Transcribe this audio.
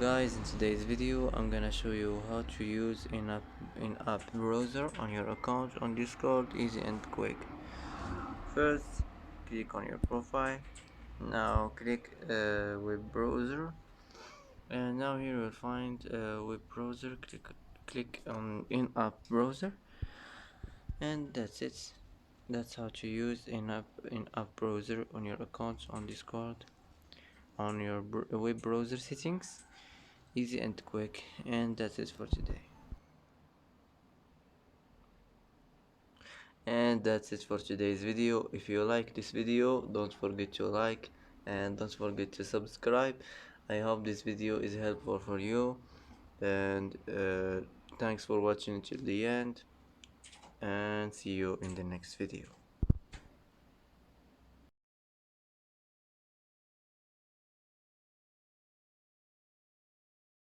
Guys, in today's video I'm gonna show you how to use in-app browser on your account on Discord, easy and quick. First, click on your profile. Now click web browser, and now here you'll find web browser. Click on in-app browser, and that's it. That's how to use in-app browser on your account on Discord on your web browser settings, easy and quick. And that's it for today. And that's it for today's video. If you like this video, don't forget to like and don't forget to subscribe. I hope this video is helpful for you, and thanks for watching till the end, and see you in the next video.